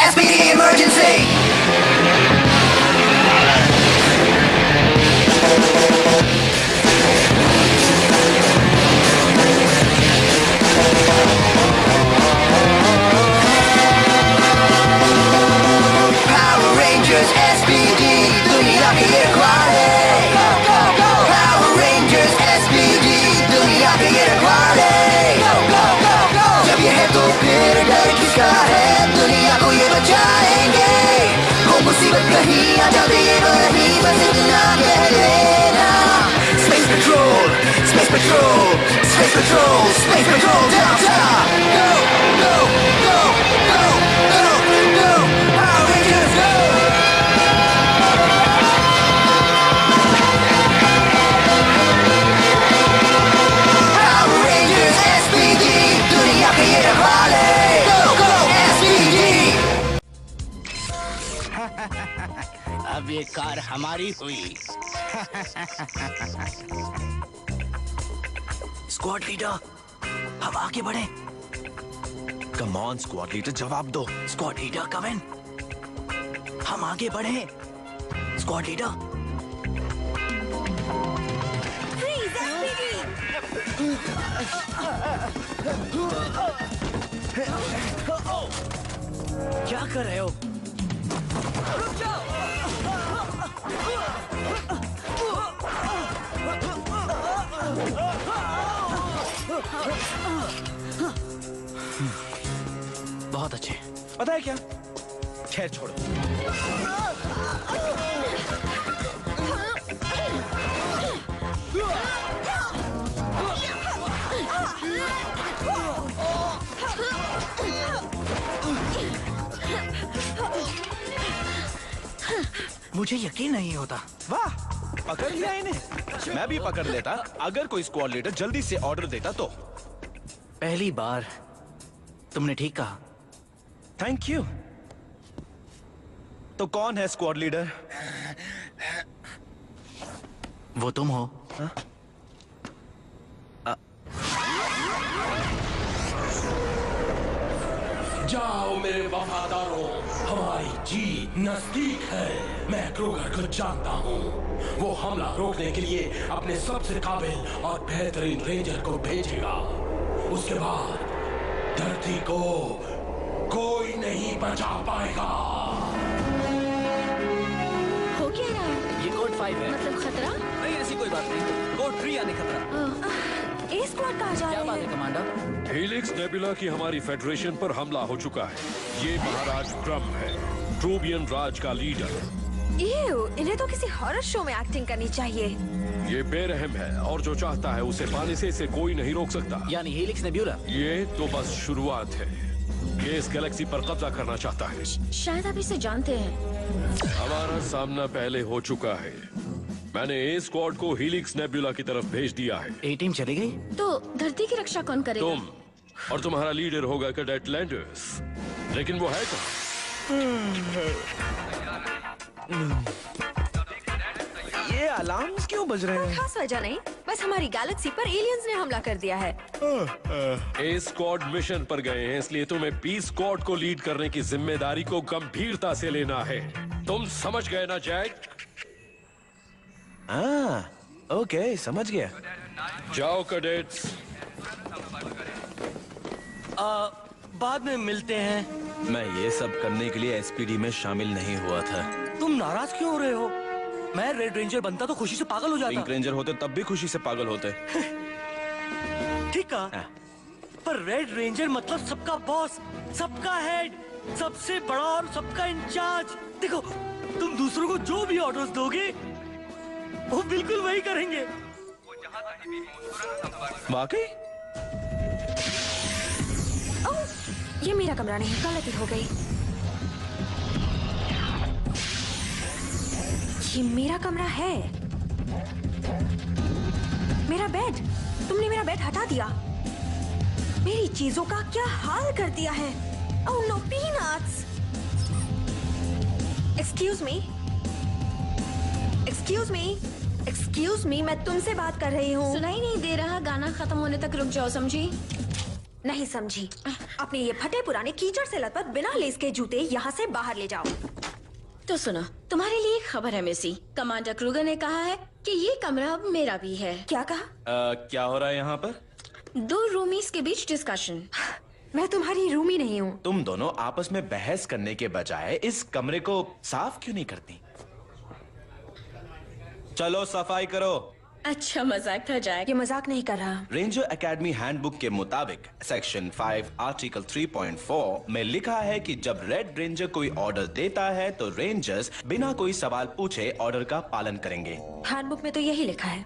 SPD emergency. Power Rangers SPD दुनिया की रखवाले. Go go go. Power Rangers SPD दुनिया की रखवाले. Go go go go. जब ये है तो फिर डर किसका है? दुनिया को ये बचाएंगे. हो मुसीबत कहीं आ जाए ये वही बस इतना कह देना. Space Patrol, Space Patrol, Space Patrol, Space Patrol, Delta. Go go go go go go. Power Rangers go. Power Rangers SPD दुनिया के ये रखवाले. Go go SPD. अब ये कार हमारी हुई. स्क्वाड लीडर, हम आगे बढ़े. कम ऑन स्क्वाड लीडर, जवाब दो. स्क्वाड लीडर कम इन. हम आगे बढ़े. Squad leader. क्या कर रहे हो? बहुत अच्छे. पता है क्या? खैर छोड़ो. मुझे यकीन नहीं होता. वाह, पकड़ लिया इन्हें. मैं भी पकड़ लेता अगर कोई स्क्वाड लीडर जल्दी से ऑर्डर देता तो. पहली बार तुमने ठीक कहा. Thank you. तो कौन है स्क्वाड लीडर? वो तुम हो. हाँ? जाओ मेरे वफादारों, हमारी जीत नजदीक है. मैं क्रूगर को जानता हूँ. वो हमला रोकने के लिए अपने सबसे काबिल और बेहतरीन रेंजर को भेजेगा. उसके बाद धरती को कोई नहीं बचा पाएगा. हो क्या रहा है? ये कोड 5 है. मतलब खतरा? नहीं, ऐसी कोई बात नहीं. कोड 3 यानी खतरा. ए स्क्वाड कहाँ जा क्या रहे बात है हैं? कमांडर? हेलिक्स नेबुला की हमारी फेडरेशन पर हमला हो चुका है. ये महाराज ट्रम्प है, ट्रूबियन राज का लीडर. इन्हें तो किसी हॉरर शो में एक्टिंग करनी चाहिए. ये बेरहम है और जो चाहता है उसे पाने से इसे कोई नहीं रोक सकता. यानी हेलिक्स नेबुला. ये तो बस शुरुआत है. ये इस गैलेक्सी पर कब्जा करना चाहता है. शायद आप इसे जानते हैं. हमारा सामना पहले हो चुका है. मैंने ए स्क्वाड को हेलिक्स नेबुला की तरफ भेज दिया है. ए टीम चली गई. तो धरती की रक्षा कौन करेगा? तुम और तुम्हारा लीडर होगा कैडेट लैंडर्स. लेकिन वो है कहाँ? ये अलार्म्स क्यों बज रहे कोई हैं? खास वजह नहीं, बस हमारी गैलेक्सी पर एलियंस ने हमला कर दिया है. ए स्क्वाड मिशन पर गए हैं, इसलिए तुम्हें पी स्क्वाड को लीड करने की जिम्मेदारी को गंभीरता से लेना है. तुम समझ गए ना जैक? हाँ, ओके, समझ गया. जाओ कैडेट्स. बाद में मिलते हैं. मैं ये सब करने के लिए एसपीडी में शामिल नहीं हुआ था. तुम नाराज क्यों हो रहे हो? मैं रेड रेंजर बनता तो खुशी से पागल हो जाता. पिंक रेंजर होते तब भी खुशी से पागल होते. ठीक है, पर रेड रेंजर मतलब सबका बॉस, सबका हेड, सबसे बड़ा और सबका इंचार्ज. देखो, तुम दूसरों को जो भी ऑर्डर्स दोगे वो बिल्कुल वही करेंगे. वाकई? ओह, ये मेरा कमरा नहीं, गलती हो गई. ये मेरा कमरा है. मेरा बेड. तुमने मेरा बेड हटा दिया. मेरी चीजों का क्या हाल कर दिया है. Oh no, peanuts. Excuse me. Excuse me. Excuse me, मैं तुमसे बात कर रही हूँ. सुनाई नहीं दे रहा. गाना खत्म होने तक रुक जाओ, समझी? नहीं समझी. अपने ये फटे पुराने कीचड़ से लथपथ बिना लेस के जूते यहाँ से बाहर ले जाओ। तो सुनो, तुम्हारे लिए एक खबर है मेसी। कमांडर क्रूगर ने कहा है कि ये कमरा अब मेरा भी है। क्या कहा? क्या हो रहा है यहाँ पर? 2 रूमीज के बीच डिस्कशन। मैं तुम्हारी रूमी नहीं हूँ। तुम दोनों आपस में बहस करने के बजाय इस कमरे को साफ क्यों नहीं करती? चलो सफाई करो। अच्छा मजाक था जैक। ये मजाक नहीं कर रहा। रेंजर एकेडमी हैंडबुक के मुताबिक सेक्शन 5 आर्टिकल 3.4 में लिखा है कि जब रेड रेंजर कोई ऑर्डर देता है तो रेंजर्स बिना कोई सवाल पूछे ऑर्डर का पालन करेंगे। हैंडबुक में तो यही लिखा है।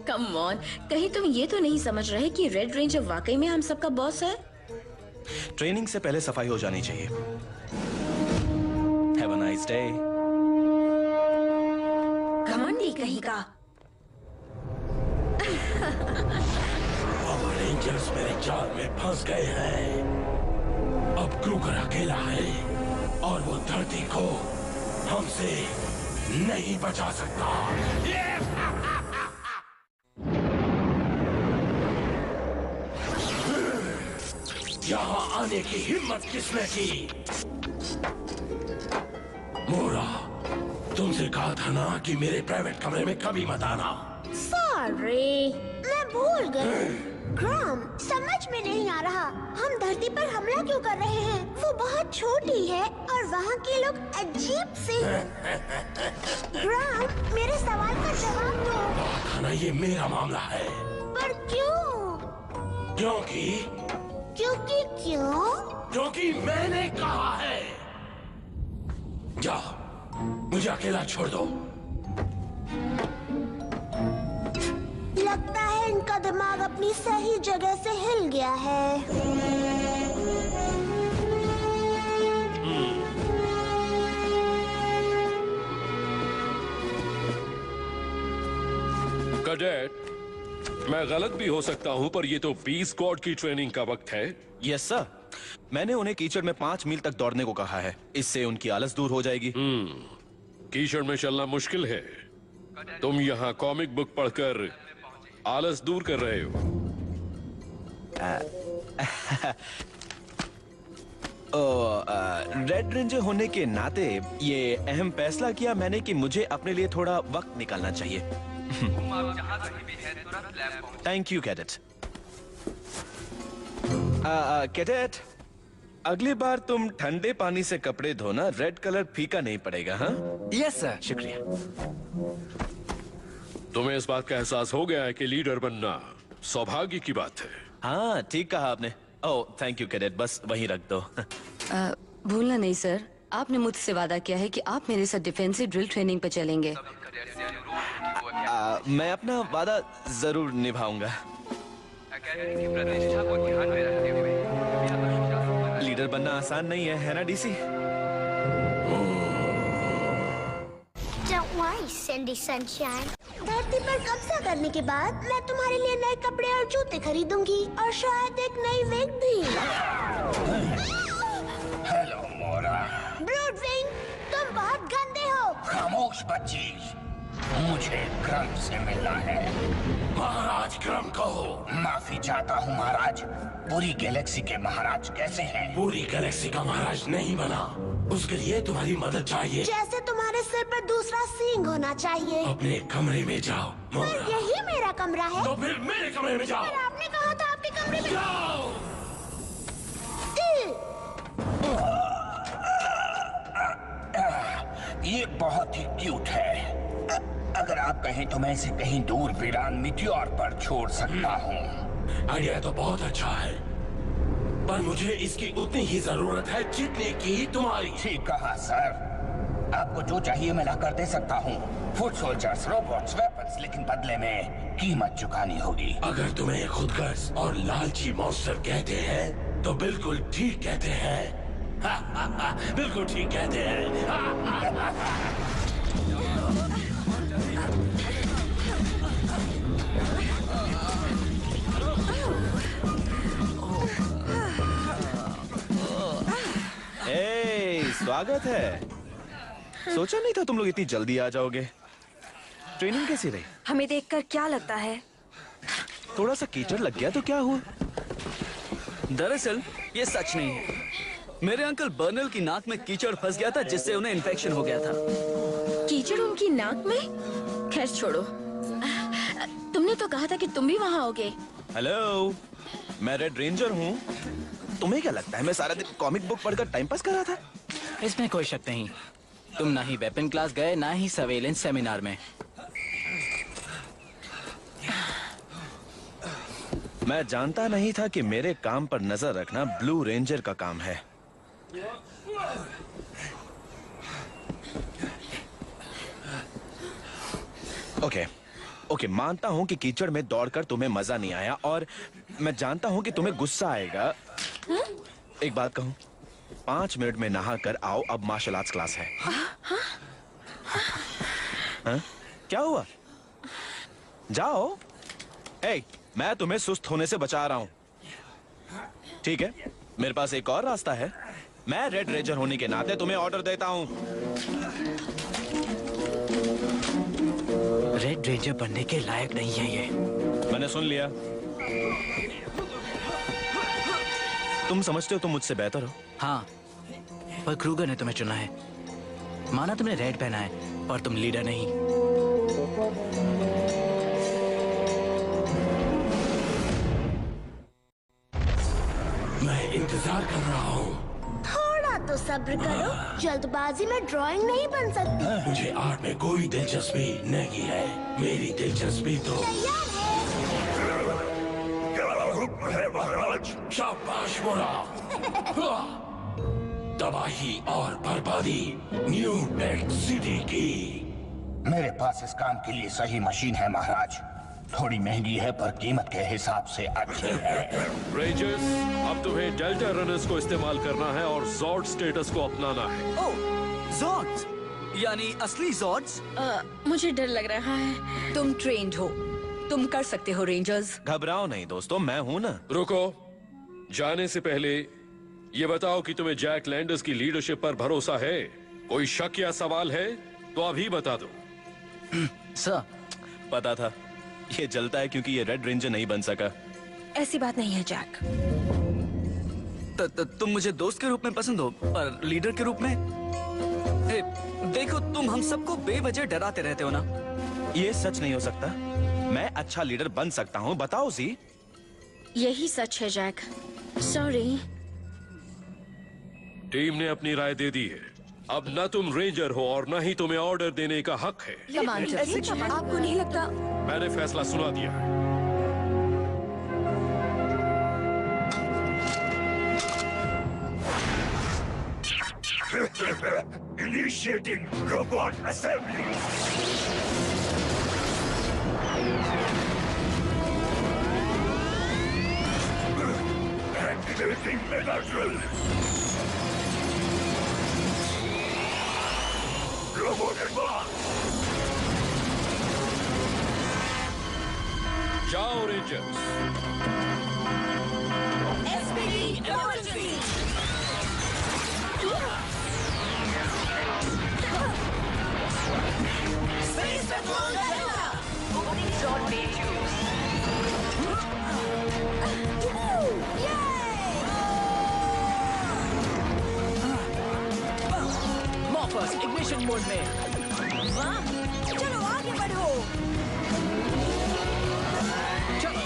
कम ऑन, कहीं तुम ये तो नहीं समझ रहे कि रेड रेंजर वाकई में हम सबका बॉस है? ट्रेनिंग से पहले सफाई हो जानी चाहिए। Have a nice day. घमंडी कहीं का। अब रेंजर्स मेरे जाल में फंस गए हैं। अब क्रूगर अकेला है और वो धरती को हमसे नहीं बचा सकता। यहाँ आने की हिम्मत किसने की? मोरा, तुमसे कहा था ना कि मेरे प्राइवेट कमरे में कभी मत आना। सॉरी, मैं भूल गई। ग्राम, समझ में नहीं आ रहा हम धरती पर हमला क्यों कर रहे हैं। वो बहुत छोटी है और वहाँ के लोग अजीब से हैं। ग्राम, मेरे सवाल का जवाब दो। कहा ना ये मेरा मामला है। पर क्यों? क्योंकि क्यों? क्योंकि मैंने कहा है। जाओ, मुझे अकेला छोड़ दो। लगता है इनका दिमाग अपनी सही जगह से हिल गया है। कैडेट, मैं गलत भी हो सकता हूं पर ये तो बी स्क्वाड की ट्रेनिंग का वक्त है। यस सर, मैंने उन्हें कीचड़ में 5 मील तक दौड़ने को कहा है। इससे उनकी आलस दूर हो जाएगी। कीचड़ में चलना मुश्किल है। तुम यहाँ कॉमिक बुक पढ़कर आलस दूर कर रहे हो। रेड रेंजर होने के नाते ये अहम फैसला किया मैंने कि मुझे अपने लिए थोड़ा वक्त निकालना चाहिए। Thank you cadet. कैडेट, अगली बार तुम ठंडे पानी से कपड़े धोना, रेड कलर फीका नहीं पड़ेगा। हाँ यस सर। शुक्रिया। तुम्हें इस बात का एहसास हो गया है कि लीडर बनना सौभाग्य की बात है। हाँ ठीक कहा आपने। ओह थैंक यू कैडेट, बस वहीं रख दो। भूलना नहीं सर, आपने मुझसे वादा किया है कि आप मेरे साथ डिफेंसिव ड्रिल ट्रेनिंग पर चलेंगे। मैं अपना वादा जरूर निभाऊंगा। लीडर बनना आसान नहीं है ना DC? Don't worry, Cindy Sunshine. धरती पर कब्जा करने के बाद मैं तुम्हारे लिए नए कपड़े और जूते खरीदूंगी और शायद एक नई विग भी। हेलो मोरा। ब्रूडविंग, तुम बहुत गंदे हो। खामोश बच्ची, मुझे क्रम से मिलना है। महाराज क्रम कहो। माफी चाहता हूँ महाराज। पूरी गैलेक्सी के महाराज कैसे हैं? पूरी गैलेक्सी का महाराज नहीं बना, उसके लिए तुम्हारी मदद चाहिए। जैसे तुम्हारे सिर पर दूसरा सींग होना चाहिए। अपने कमरे में जाओ पर मोरा। यही मेरा कमरा है। तो फिर मेरे कमरे में जाओ। पर आपने कहा था आपके कमरे में जाओ। ये बहुत ही क्यूट है। अगर आप कहें तो मैं इसे कहीं दूर वीरान मिट्योर पर छोड़ सकता हूँ। आइडिया तो बहुत अच्छा है, पर मुझे इसकी उतनी ही जरूरत है जितनी की तुम्हारी। ठीक कहा सर। आपको जो चाहिए मैं ला कर दे सकता हूँ। फुट सोल्जर्स, रोबोट्स, वेपन्स, लेकिन बदले में कीमत चुकानी होगी। अगर तुम्हें खुदगर्ज और लालची मॉन्स्टर कहते हैं तो बिल्कुल ठीक कहते हैं। बिल्कुल ठीक कहते हैं। स्वागत है। सोचा नहीं था तुम लोग इतनी जल्दी आ जाओगे। ट्रेनिंग कैसी रही? हमें देखकर क्या लगता है? थोड़ा सा कीचड़ लग गया तो क्या हुआ? दरअसल ये सच नहीं है। मेरे अंकल बर्नल की नाक में कीचड़ फंस गया था जिससे उन्हें इन्फेक्शन हो गया था। कीचड़ उनकी नाक में? खैर छोड़ो। तुमने तो कहा था कि तुम भी वहाँ आओगे। हेलो, मैं रेड रेंजर हूँ। तुम्हें क्या लगता है मैं सारा दिन कॉमिक बुक पढ़कर टाइम पास कर रहा था? इसमें कोई शक नहीं। तुम ना ही वेपन क्लास गए ना ही सर्वेलेंस सेमिनार में। मैं जानता नहीं था कि मेरे काम पर नजर रखना ब्लू रेंजर का काम है। ओके, मानता हूं कि कीचड़ में दौड़कर तुम्हें मजा नहीं आया और मैं जानता हूं कि तुम्हें गुस्सा आएगा। एक बात कहूं, 5 मिनट में नहा कर आओ, अब मार्शल आर्ट्स क्लास है। क्या हुआ? जाओ। मैं तुम्हें सुस्त होने से बचा रहा हूं। ठीक है, मेरे पास एक और रास्ता है। मैं रेड रेंजर होने के नाते तुम्हें ऑर्डर देता हूं। रेड रेंजर बनने के लायक नहीं है ये। मैंने सुन लिया। तुम समझते हो तुम मुझसे बेहतर हो? हाँ, पर क्रूगर ने तुम्हें चुना है। माना तुमने रेड पहना है, पर तुम लीडर नहीं। मैं इंतजार कर रहा हूँ। थोड़ा तो सब्र करो, जल्दबाजी में ड्राइंग नहीं बन सकती। मुझे आर्ट में कोई दिलचस्पी नहीं है। मेरी दिलचस्पी तो शाबाश मोरा। तबाही और बर्बादी न्यू बेड सिटी की। मेरे पास इस काम के लिए सही मशीन है महाराज। थोड़ी महंगी है पर कीमत के हिसाब से अच्छी है। रेंजर्स, अब तुम्हें डेल्टा रनर्स को इस्तेमाल करना है और जॉर्ड स्टेटस को अपनाना है। ओह, जॉर्ड्स, यानी असली जॉर्ड्स? मुझे डर लग रहा है। तुम ट्रेंड हो, तुम कर सकते हो रेंजर्स। घबराओ नहीं दोस्तों, मैं हूं ना। रुको, जाने से पहले ये बताओ कि तुम्हें जैक लैंडर्स की लीडरशिप पर भरोसा है? कोई शक या सवाल है तो अभी बता दो। सर, पता था ये जलता है क्योंकि ये रेड रेंजर नहीं बन सका। ऐसी बात नहीं है जैक। तुम मुझे दोस्त के रूप में पसंद हो, पर लीडर के रूप में? देखो, तुम हम सबको बेवजह डराते रहते हो ना। ये सच नहीं हो सकता। मैं अच्छा लीडर बन सकता हूँ, बताओ सी। यही सच है जैक। सॉरी। टीम ने अपनी राय दे दी है। अब न तुम रेंजर हो और न ही तुम्हें ऑर्डर देने का हक है। आपको नहीं लगता? मैंने फैसला सुना दिया है। Initiating robot assembly. Activating mega drill. Robot advance. जाओ rangers. SPD emergency. Space Patrol Delta. Opening shot bay tubes. Morphers ignition mode में। वाह, चलो आगे बढ़ो। चलो।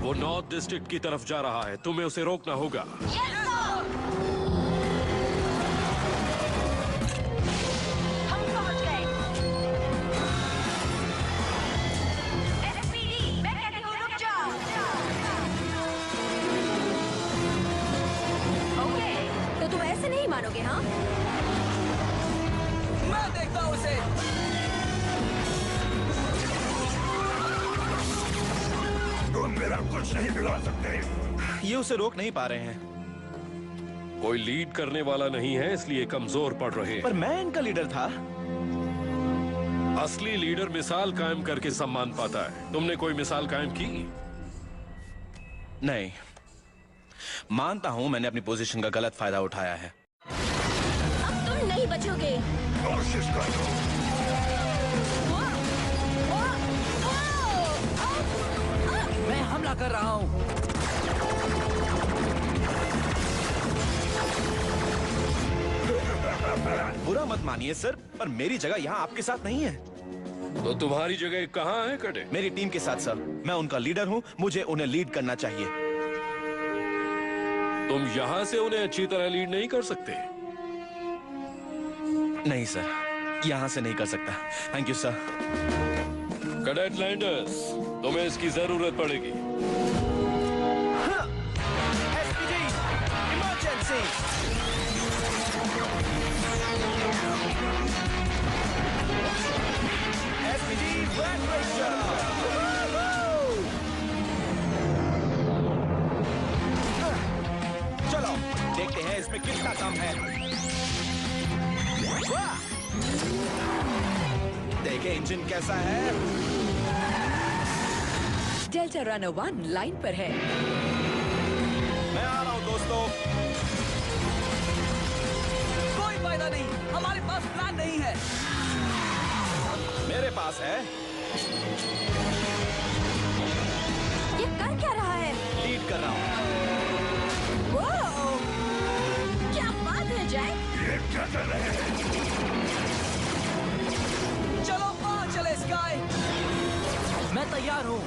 वो नॉर्थ डिस्ट्रिक्ट की तरफ जा रहा है, तुम्हें उसे रोकना होगा। तो तुम ऐसे नहीं मानोगे? हाँ, मैं देखता हूँ उसे। तुम मेरा कुछ नहीं बिगाड़ सकते। ये उसे रोक नहीं पा रहे हैं। कोई लीड करने वाला नहीं है, इसलिए कमजोर पड़ रहे पर हैं। मैं इनका लीडर था। असली लीडर मिसाल कायम करके सम्मान पाता है। तुमने कोई मिसाल कायम की? नहीं, मानता हूं मैंने अपनी पोजीशन का गलत फायदा उठाया है। अब तुम नहीं बचोगे। कोशिश करो। मैं हमला कर रहा हूँ। बुरा मत मानिए सर, पर मेरी जगह यहाँ आपके साथ नहीं है। तो तुम्हारी जगह कहाँ है कटे? मेरी टीम के साथ सर। मैं उनका लीडर हूँ, मुझे उन्हें लीड करना चाहिए। तुम यहाँ से उन्हें अच्छी तरह लीड नहीं कर सकते। नहीं सर, यहाँ से नहीं कर सकता। Thank you sir. Cadet landers, तुम्हें इसकी जरूरत पड़ेगी। SPD, emergency. SPD, red ranger. चलो देखते हैं इसमें कितना दम है। वाह! देखें इंजन कैसा है। डेल्टा रनर 1 लाइन पर है। मैं आ रहा हूँ दोस्तों। कोई फायदा नहीं, हमारे पास प्लान नहीं है। मेरे पास है। ये कर क्या रहा है? लीड कर रहा हूँ। वाह! क्या बात है जैक? ये क्या कर रहे हैं? चलो वहाँ चले स्काई। मैं तैयार हूँ।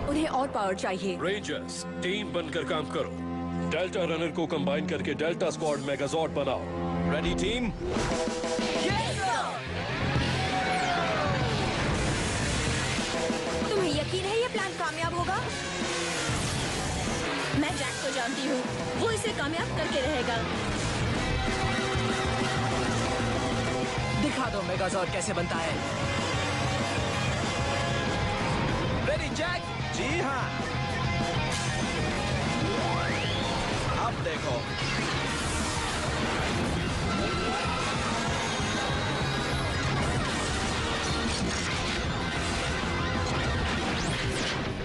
उन्हें और पावर चाहिए। रेंजर्स, टीम बनकर काम करो। डेल्टा रनर को कंबाइन करके डेल्टा स्क्वाड मेगाजॉर्ड बनाओ। Ready team? तुम्हें यकीन है ये प्लान कामयाब होगा? मैं जैक को जानती हूँ, वो इसे कामयाब करके रहेगा। दिखा दो मेगाजॉर्ड कैसे बनता है। Ready Jack? जी हाँ। अब देखो।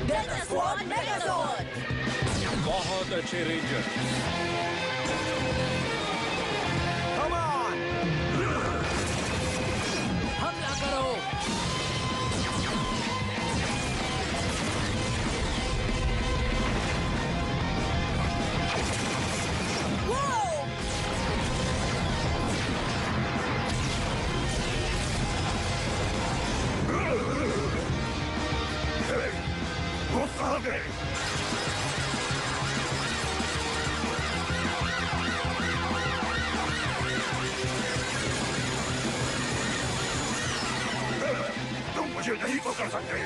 Delta squad megazord. बहुत अच्छे रेंजर। Come on! हमला करो। वो कहाँ गए? तुम मुझे नहीं पकड़ सकते।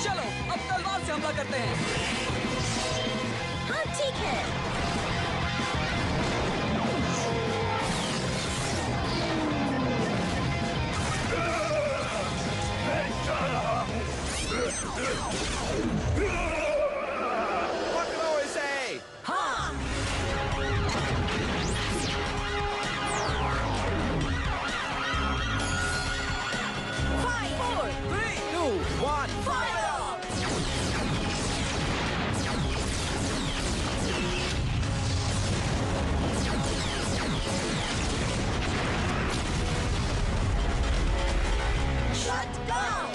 चलो अब तलवार से हमला करते हैं। हाँ ठीक है। मैं जा रहा हूँ। पकड़ो इसे। हाँ। Five, 4, 3, 2, 1, fire! Shut down!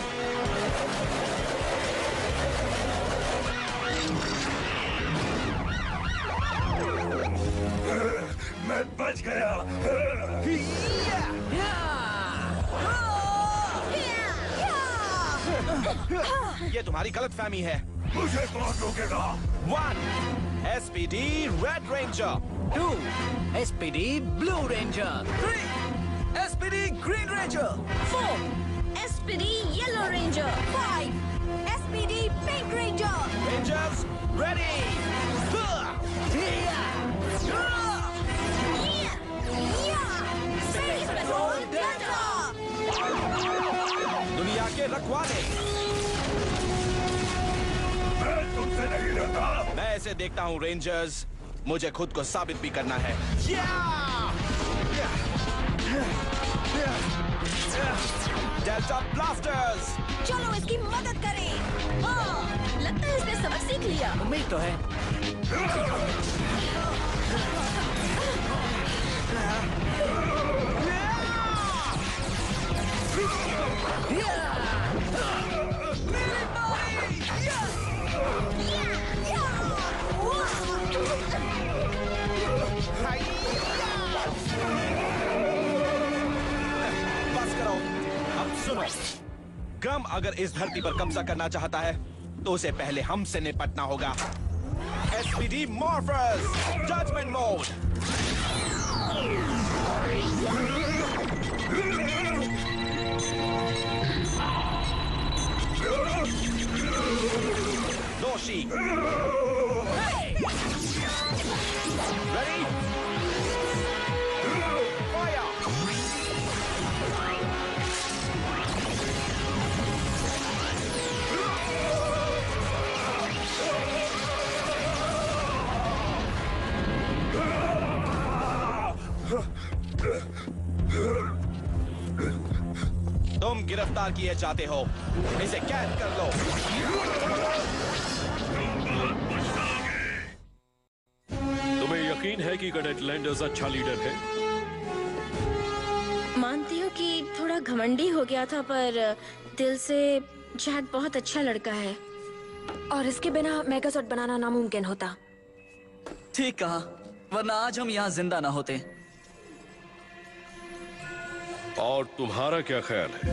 मैं बच गया। ये तुम्हारी गलतफहमी है। मुझे कौन रोकेगा? 1 SPD red ranger. 2 SPD blue ranger. 3 SPD green ranger. 4 SPD yellow ranger. 5, SPD Pink Ranger! Rangers ready. Space Patrol Delta! दुनिया के रखवाले। मैं तुमसे नहीं डरता। मैं ऐसे देखता हूँ रेंजर्स, मुझे खुद को साबित भी करना है। Delta blasters. चलो इसकी मदद करें। हाँ, लगता है इसने सबक सीख लिया। उम्मीद तो है। बस करो, अब सुनो। ग्रम अगर इस धरती पर कब्जा करना चाहता है तो उसे पहले हमसे निपटना होगा। SPD morphers judgement mode. दोषी रेडी फायर। तुम गिरफ्तार किए जाते हो, इसे कैद कर लो। तुम्हें यकीन है कि कैडेट लैंडर्स अच्छा लीडर है? मानती हूँ कि थोड़ा घमंडी हो गया था, पर दिल से जैक बहुत अच्छा लड़का है। और इसके बिना मेगाजॉर्ड बनाना नामुमकिन होता। ठीक कहा, वरना आज हम यहाँ जिंदा ना होते। और तुम्हारा क्या ख्याल है?